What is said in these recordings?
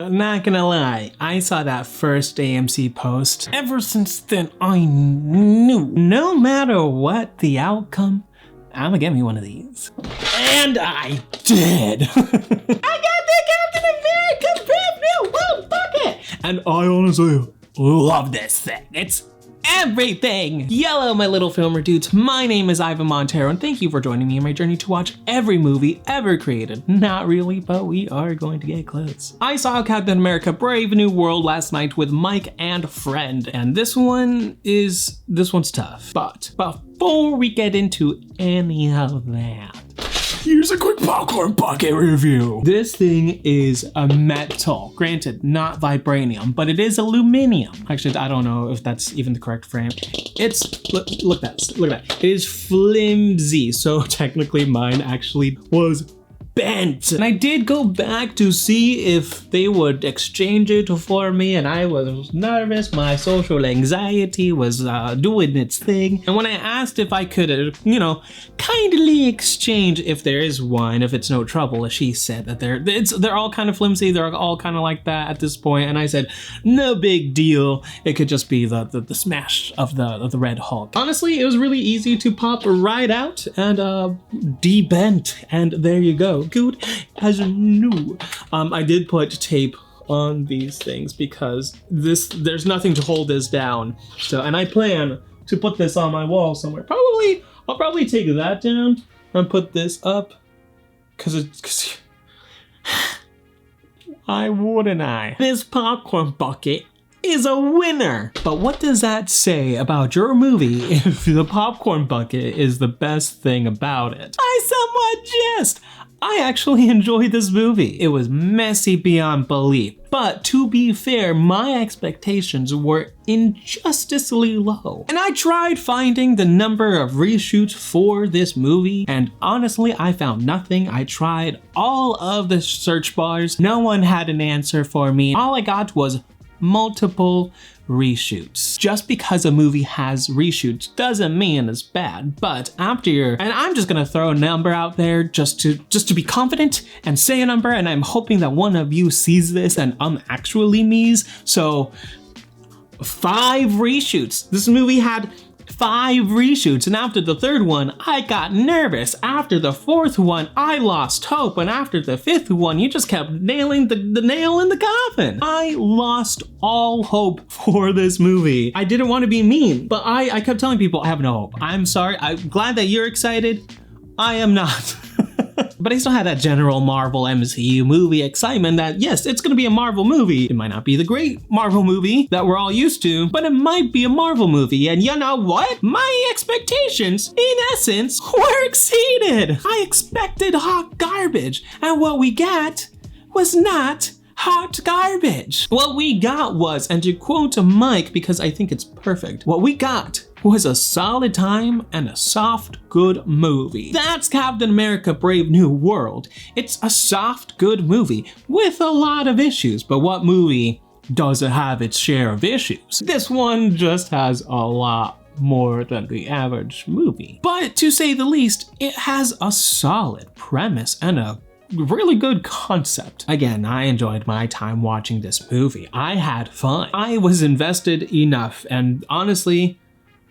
Not gonna lie, I saw that first AMC post. Ever since then, I knew no matter what the outcome, I'ma get me one of these. And I did. I got the Captain America Brave New World bucket! And I honestly love this thing. It's everything! Yellow, my little filmer dudes. My name is Ivan Montero, and thank you for joining me in my journey to watch every movie ever created. Not really, but we are going to get close. I saw Captain America Brave New World last night with Mike and friend, and this one's tough. But before we get into any of that, here's a quick popcorn bucket review. This thing is a metal. Granted, not vibranium, but it is aluminum. Actually, I don't know if that's even the correct frame. It's, look at that. It is flimsy. So technically mine actually was bent. And I did go back to see if they would exchange it for me, and I was nervous. My social anxiety was doing its thing. And when I asked if I could, kindly exchange if there is one, if it's no trouble, she said that they're all kind of flimsy. They're all kind of like that at this point. And I said, no big deal. It could just be the smash of the Red Hulk. Honestly, it was really easy to pop right out and de-bent, and there you go. Good as new. I did put tape on these things because there's nothing to hold this down. So, and I plan to put this on my wall somewhere. I'll probably take that down and put this up, cause why wouldn't I? This popcorn bucket is a winner. But what does that say about your movie if the popcorn bucket is the best thing about it? I somewhat jest. I actually enjoyed this movie. It was messy beyond belief. But to be fair, my expectations were injusticely low. And I tried finding the number of reshoots for this movie, and honestly, I found nothing. I tried all of the search bars. No one had an answer for me. All I got was multiple reshoots. Just because a movie has reshoots doesn't mean it's bad, but and I'm just gonna throw a number out there just to be confident and say a number, and I'm hoping that one of you sees this and actually me's. So 5 reshoots. This movie had 5 reshoots, and after the 3rd one, I got nervous. After the 4th one, I lost hope, and after the 5th one, you just kept nailing the nail in the coffin. I lost all hope for this movie. I didn't want to be mean, but I kept telling people I have no hope. I'm sorry. I'm glad that you're excited. I am not. But I still had that general Marvel MCU movie excitement that, yes, it's gonna be a Marvel movie. It might not be the great Marvel movie that we're all used to, but it might be a Marvel movie. And you know what? My expectations, in essence, were exceeded. I expected hot garbage, and what we got was not hot garbage. What we got was, and to quote Mike, because I think it's perfect, what we got was a solid time and a soft, good movie. That's Captain America Brave New World. It's a soft, good movie with a lot of issues, but what movie doesn't have its share of issues? This one just has a lot more than the average movie. But to say the least, it has a solid premise and a really good concept. Again, I enjoyed my time watching this movie. I had fun. I was invested enough, and honestly,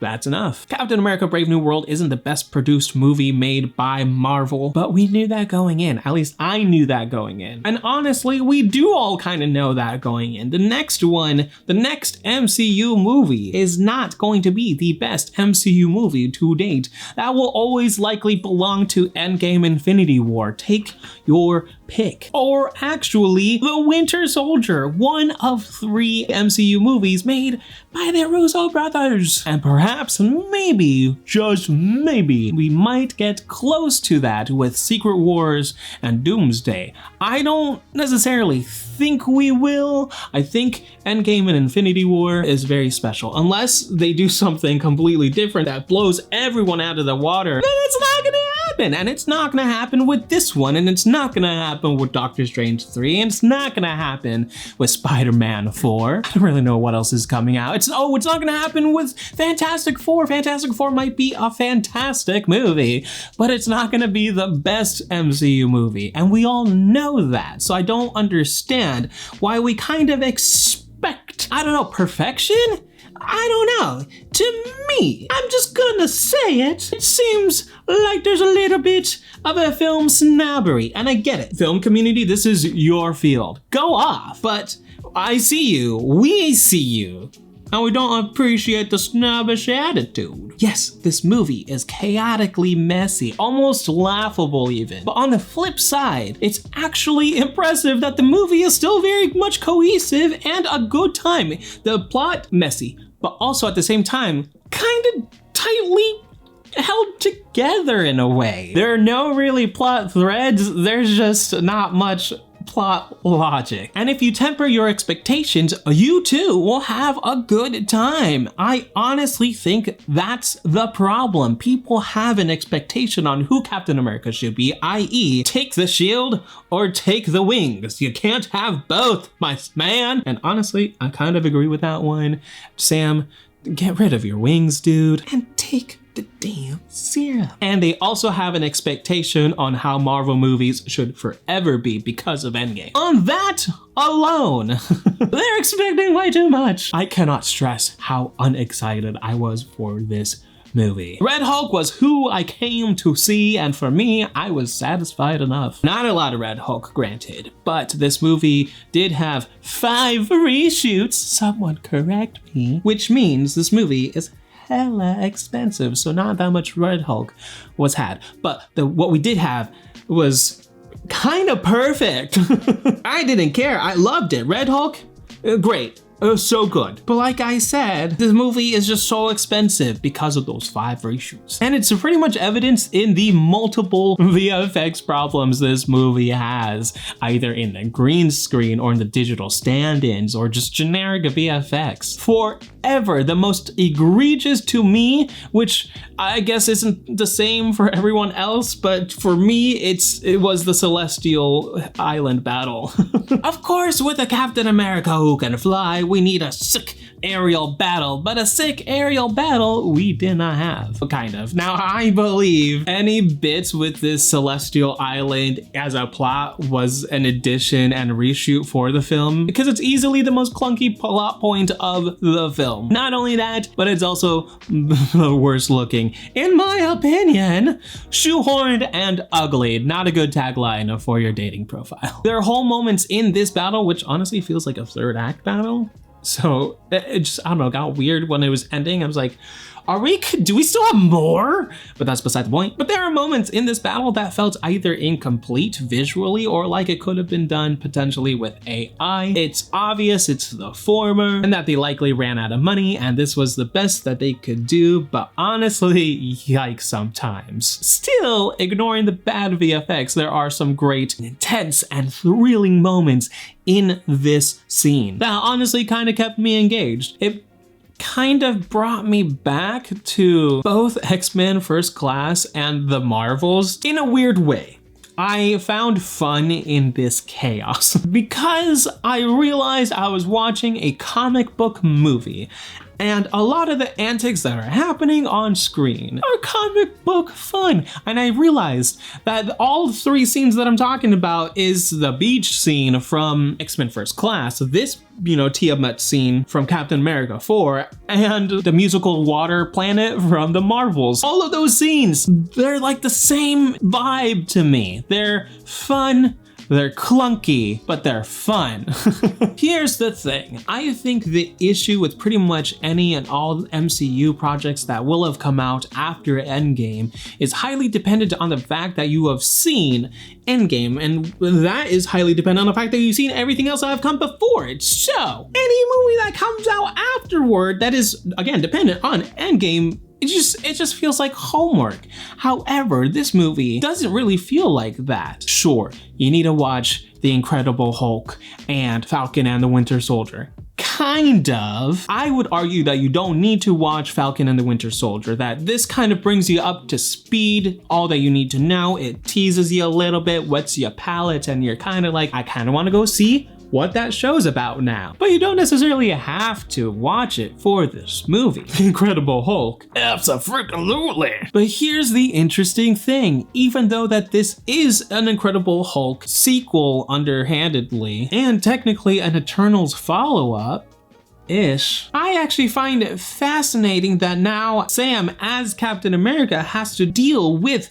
that's enough. Captain America Brave New World isn't the best produced movie made by Marvel, but we knew that going in. At least I knew that going in. And honestly, we do all kind of know that going in. The next MCU movie is not going to be the best MCU movie to date. That will always likely belong to Endgame Infinity War. Take your pick. Or actually, The Winter Soldier, one of 3 MCU movies made by the Russo brothers. And perhaps, maybe, just maybe, we might get close to that with Secret Wars and Doomsday. I don't necessarily think we will. I think Endgame and Infinity War is very special. Unless they do something completely different that blows everyone out of the water, then it's not gonna happen, and it's not gonna happen with this one, and it's not gonna happen with Doctor Strange 3, and it's not gonna happen with Spider-Man 4. I don't really know what else is coming out. It's not gonna happen with Fantastic Four. Fantastic Four might be a fantastic movie, but it's not gonna be the best MCU movie, and we all know that. So I don't understand why we kind of expect, I don't know, perfection? I don't know. To me, I'm just gonna say it. It seems like there's a little bit of a film snobbery, and I get it. Film community, this is your field. Go off. But I see you. We see you. And we don't appreciate the snobbish attitude. Yes, this movie is chaotically messy, almost laughable even. But on the flip side, it's actually impressive that the movie is still very much cohesive and a good time. The plot, messy, but also at the same time, kind of tightly held together in a way. There are no really plot threads, there's just not much plot logic. And if you temper your expectations, you too will have a good time. I honestly think that's the problem. People have an expectation on who Captain America should be, i.e. take the shield or take the wings. You can't have both, my man. And honestly, I kind of agree with that one. Sam, get rid of your wings, dude, and take the damn serum. And they also have an expectation on how Marvel movies should forever be because of Endgame. On that alone, they're expecting way too much. I cannot stress how unexcited I was for this movie. Red Hulk was who I came to see, and for me, I was satisfied enough. Not a lot of Red Hulk, granted, but this movie did have 5 reshoots, someone correct me, which means this movie is hella expensive, so not that much Red Hulk was had. But what we did have was kind of perfect. I didn't care, I loved it. Red Hulk, great. It was so good. But like I said, this movie is just so expensive because of those 5 reshoots. And it's pretty much evidenced in the multiple VFX problems this movie has, either in the green screen or in the digital stand-ins or just generic VFX. Forever, the most egregious to me, which I guess isn't the same for everyone else, but for me, it was the Celestial Island battle. Of course, with a Captain America who can fly, we need a sick aerial battle, but a sick aerial battle we did not have, kind of. Now, I believe any bits with this Celestial Island as a plot was an addition and reshoot for the film, because it's easily the most clunky plot point of the film. Not only that, but it's also the worst looking. In my opinion, shoehorned and ugly. Not a good tagline for your dating profile. There are whole moments in this battle, which honestly feels like a third act battle. So it just, I don't know, got weird when it was ending. I was like, do we still have more? But that's beside the point. But there are moments in this battle that felt either incomplete visually or like it could have been done potentially with AI. It's obvious it's the former and that they likely ran out of money and this was the best that they could do, but honestly, yikes sometimes. Still, ignoring the bad VFX, there are some great, intense, and thrilling moments in this scene that honestly kind of kept me engaged. It kind of brought me back to both X-Men First Class and the Marvels in a weird way. I found fun in this chaos because I realized I was watching a comic book movie and a lot of the antics that are happening on screen are comic book fun. And I realized that all 3 scenes that I'm talking about is the beach scene from X-Men First Class, this, Tiamat scene from Captain America 4, and the musical water planet from the Marvels. All of those scenes, they're like the same vibe to me. They're fun, they're clunky, but they're fun. Here's the thing. I think the issue with pretty much any and all MCU projects that will have come out after Endgame is highly dependent on the fact that you have seen Endgame, and that is highly dependent on the fact that you've seen everything else that have come before it. So, any movie that comes out afterward that is, again, dependent on Endgame, it just feels like homework. However, this movie doesn't really feel like that. Sure, you need to watch The Incredible Hulk and Falcon and the Winter Soldier. kind of. I would argue that you don't need to watch Falcon and the Winter Soldier, that this kind of brings you up to speed, all that you need to know. It teases you a little bit, wets your palate, and you're kind of like, I kind of want to go see what that show's about now. But you don't necessarily have to watch it for this movie. Incredible Hulk. Abso-freaking-lutely. But here's the interesting thing. Even though that this is an Incredible Hulk sequel underhandedly, and technically an Eternals follow-up, I actually find it fascinating that now Sam, as Captain America, has to deal with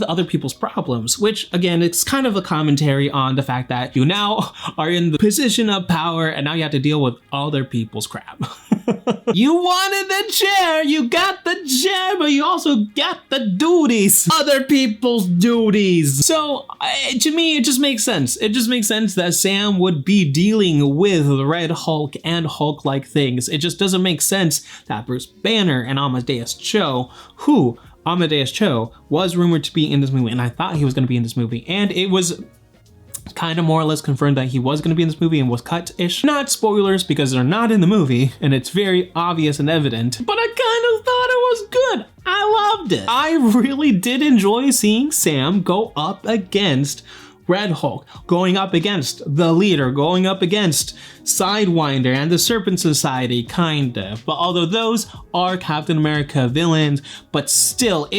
other people's problems, which again, it's kind of a commentary on the fact that you now are in the position of power and now you have to deal with other people's crap. You wanted the chair, you got the chair, but you also got the duties, other people's duties. So to me, it just makes sense. It just makes sense that Sam would be dealing with Red Hulk and Hulk-like things. It just doesn't make sense that Bruce Banner and Amadeus Cho, who Amadeus Cho was rumored to be in this movie, and I thought he was going to be in this movie, and it was kind of more or less confirmed that he was going to be in this movie and was cut-ish. Not spoilers because they're not in the movie and it's very obvious and evident, but I kind of thought it was good. I loved it. I really did enjoy seeing Sam go up against Red Hulk, going up against the leader, going up against Sidewinder and the Serpent Society, kinda. But although those are Captain America villains, but still,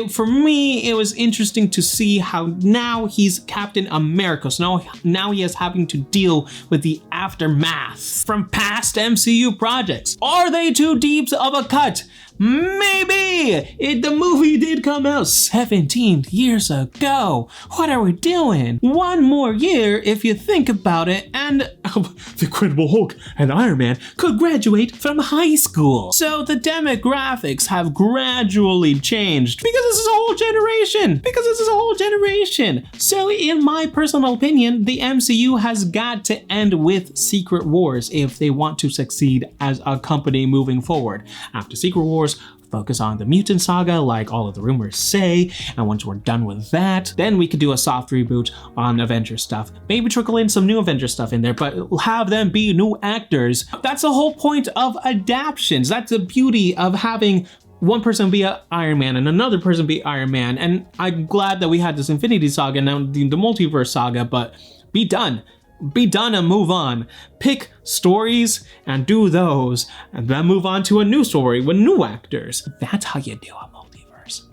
for me, it was interesting to see how now he's Captain America. So now he is having to deal with the aftermath from past MCU projects. Are they too deep of a cut? Maybe! The movie did come out 17 years ago. What are we doing? One more year if you think about it, and the Incredible Hulk and Iron Man could graduate from high school. So the demographics have gradually changed because this is a whole generation. So in my personal opinion, the MCU has got to end with Secret Wars if they want to succeed as a company moving forward. After Secret Wars, focus on the mutant saga like all of the rumors say, and once we're done with that, then we could do a soft reboot on Avengers stuff. Maybe trickle in some new Avengers stuff in there, but have them be new actors. That's the whole point of adaptions. That's the beauty of having one person be Iron Man and another person be Iron Man, and I'm glad that we had this Infinity Saga, now the multiverse saga, but be done and move on. Pick stories and do those, and then move on to a new story with new actors. That's how you do a multiverse,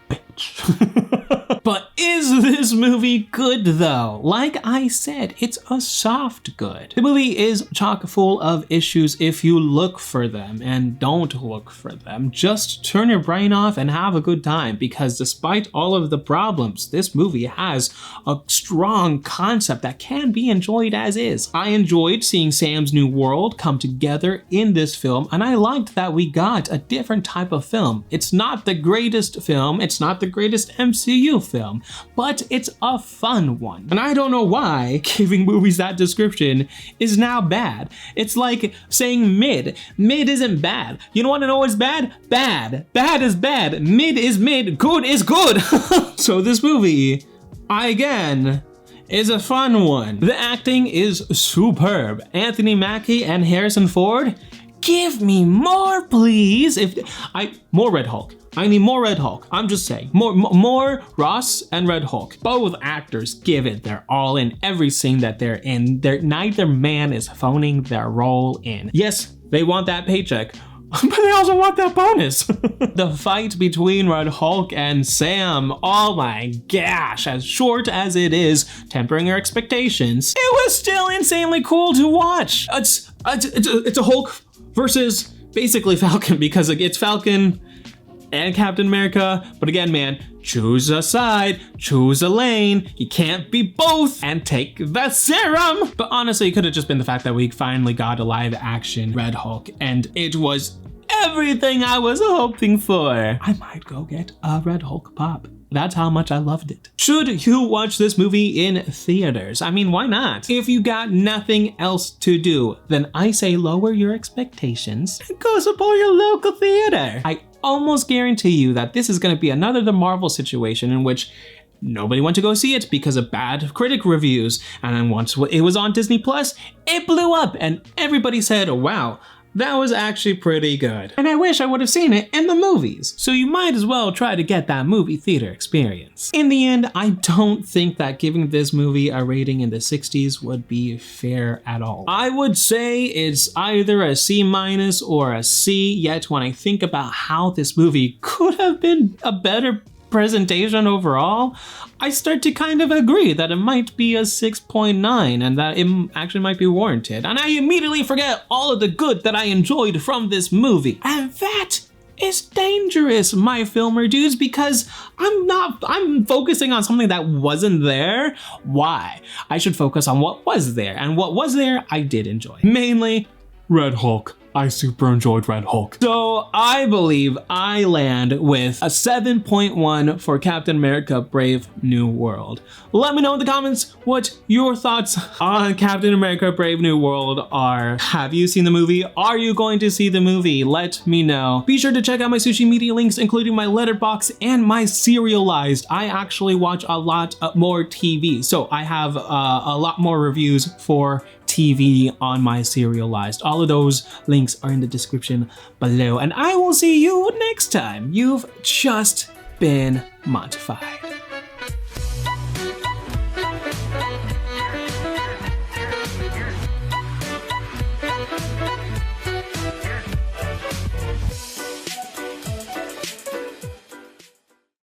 bitch. But is this movie good though? Like I said, it's a soft good. The movie is chock full of issues if you look for them, and don't look for them. Just turn your brain off and have a good time, because despite all of the problems, this movie has a strong concept that can be enjoyed as is. I enjoyed seeing Sam's new world come together in this film, and I liked that we got a different type of film. It's not the greatest film, it's not the greatest MCU film, but it's a fun one. And I don't know why giving movies that description is now bad. It's like saying mid. Mid isn't bad. You don't want to know what's bad? Bad. Bad is bad. Mid is mid. Good is good. So this movie, again, is a fun one. The acting is superb. Anthony Mackie and Harrison Ford, give me more, please. More Red Hulk. I need more Red Hulk. I'm just saying. More Ross and Red Hulk. Both actors give it their all in every scene that they're in. Neither man is phoning their role in. Yes, they want that paycheck, but they also want that bonus. The fight between Red Hulk and Sam, oh my gosh, as short as it is, tempering your expectations, it was still insanely cool to watch. It's a Hulk versus basically Falcon, because it's Falcon and Captain America, but again, man, choose a side, choose a lane. You can't be both and take the serum. But honestly, it could have just been the fact that we finally got a live action Red Hulk, and it was everything I was hoping for. I might go get a Red Hulk pop. That's how much I loved it. Should you watch this movie in theaters? I mean, why not? If you got nothing else to do, then I say lower your expectations and go support your local theater. I almost guarantee you that this is going to be another The Marvel situation in which nobody went to go see it because of bad critic reviews. And then once it was on Disney Plus, it blew up and everybody said, wow, that was actually pretty good. And I wish I would have seen it in the movies. So you might as well try to get that movie theater experience. In the end, I don't think that giving this movie a rating in the 60s would be fair at all. I would say it's either a C- or a C, yet when I think about how this movie could have been a better presentation overall, I start to kind of agree that it might be a 6.9 and that it actually might be warranted. And I immediately forget all of the good that I enjoyed from this movie. And that is dangerous, my filmer dudes, because I'm focusing on something that wasn't there. Why? I should focus on what was there, and what was there, I did enjoy. Mainly Red Hulk. I super enjoyed Red Hulk. So I believe I land with a 7.1 for Captain America Brave New World. Let me know in the comments what your thoughts on Captain America Brave New World are. Have you seen the movie? Are you going to see the movie? Let me know. Be sure to check out my social media links, including my Letterboxd and my Serialized. I actually watch a lot more TV, so I have a lot more reviews for TV on my Serialized. All of those links are in the description below, and I will see you next time. You've just been Montified.